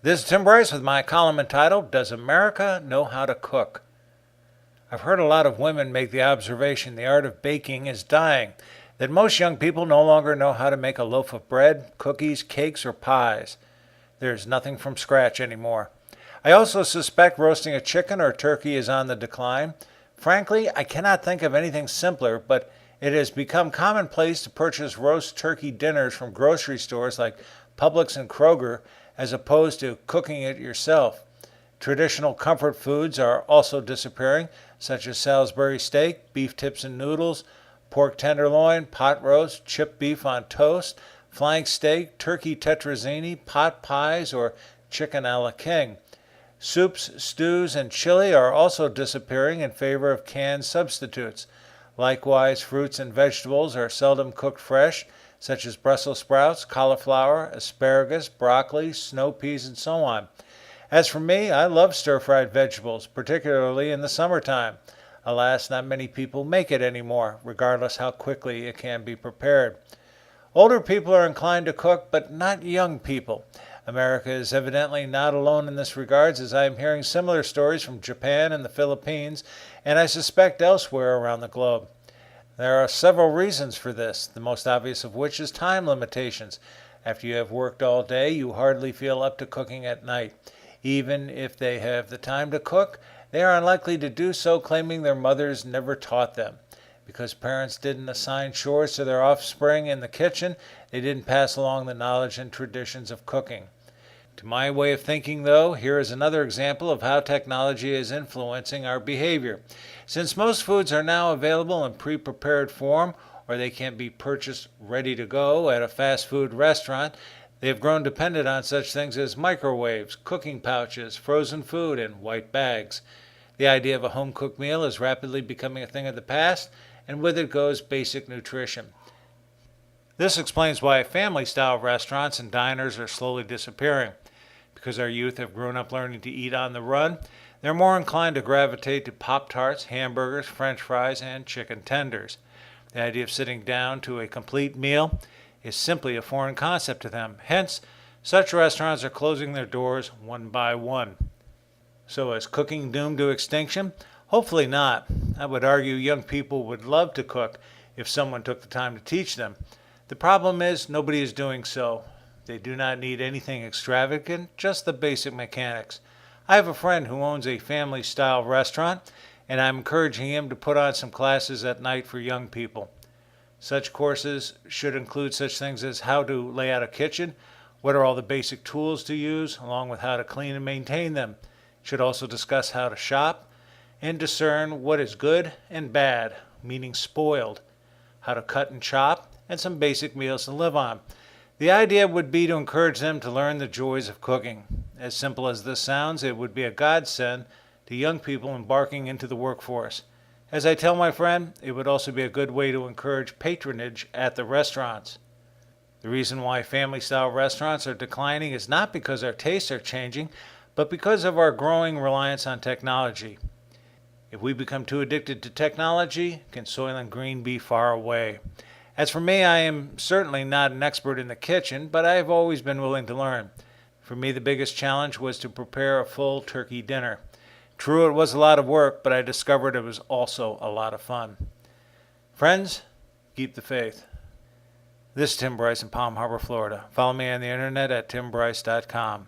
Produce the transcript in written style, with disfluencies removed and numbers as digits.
This is Tim Bryce with my column entitled, Does America Know How to Cook? I've heard a lot of women make the observation the art of baking is dying, that most young people no longer know how to make a loaf of bread, cookies, cakes, or pies. There's nothing from scratch anymore. I also suspect roasting a chicken or turkey is on the decline. Frankly, I cannot think of anything simpler, but it has become commonplace to purchase roast turkey dinners from grocery stores like Publix and Kroger, as opposed to cooking it yourself. Traditional comfort foods are also disappearing, such as Salisbury steak, beef tips and noodles, pork tenderloin, pot roast, chipped beef on toast, flank steak, turkey tetrazzini, pot pies, or chicken a la king. Soups, stews, and chili are also disappearing in favor of canned substitutes. Likewise, fruits and vegetables are seldom cooked fresh, such as Brussels sprouts, cauliflower, asparagus, broccoli, snow peas, and so on. As for me, I love stir-fried vegetables, particularly in the summertime. Alas, not many people make it anymore, regardless how quickly it can be prepared. Older people are inclined to cook, but not young people. America is evidently not alone in this regard, as I am hearing similar stories from Japan and the Philippines, and I suspect elsewhere around the globe. There are several reasons for this, the most obvious of which is time limitations. After you have worked all day, you hardly feel up to cooking at night. Even if they have the time to cook, they are unlikely to do so, claiming their mothers never taught them. Because parents didn't assign chores to their offspring in the kitchen, they didn't pass along the knowledge and traditions of cooking. To my way of thinking, though, here is another example of how technology is influencing our behavior. Since most foods are now available in pre-prepared form, or they can be purchased ready to go at a fast food restaurant, they have grown dependent on such things as microwaves, cooking pouches, frozen food, and white bags. The idea of a home-cooked meal is rapidly becoming a thing of the past, and with it goes basic nutrition. This explains why family-style restaurants and diners are slowly disappearing. Because our youth have grown up learning to eat on the run, they're more inclined to gravitate to Pop-Tarts, hamburgers, French fries, and chicken tenders. The idea of sitting down to a complete meal is simply a foreign concept to them. Hence, such restaurants are closing their doors one by one. So is cooking doomed to extinction? Hopefully not. I would argue young people would love to cook if someone took the time to teach them. The problem is nobody is doing so. They do not need anything extravagant, just the basic mechanics. I have a friend who owns a family-style restaurant, and I'm encouraging him to put on some classes at night for young people. Such courses should include such things as how to lay out a kitchen, what are all the basic tools to use, along with how to clean and maintain them. It should also discuss how to shop and discern what is good and bad, meaning spoiled, how to cut and chop, and some basic meals to live on. The idea would be to encourage them to learn the joys of cooking. As simple as this sounds, it would be a godsend to young people embarking into the workforce. As I tell my friend, it would also be a good way to encourage patronage at the restaurants. The reason why family-style restaurants are declining is not because our tastes are changing, but because of our growing reliance on technology. If we become too addicted to technology, can Soylent Green be far away? As for me, I am certainly not an expert in the kitchen, but I have always been willing to learn. For me, the biggest challenge was to prepare a full turkey dinner. True, it was a lot of work, but I discovered it was also a lot of fun. Friends, keep the faith. This is Tim Bryce in Palm Harbor, Florida. Follow me on the internet at timbryce.com.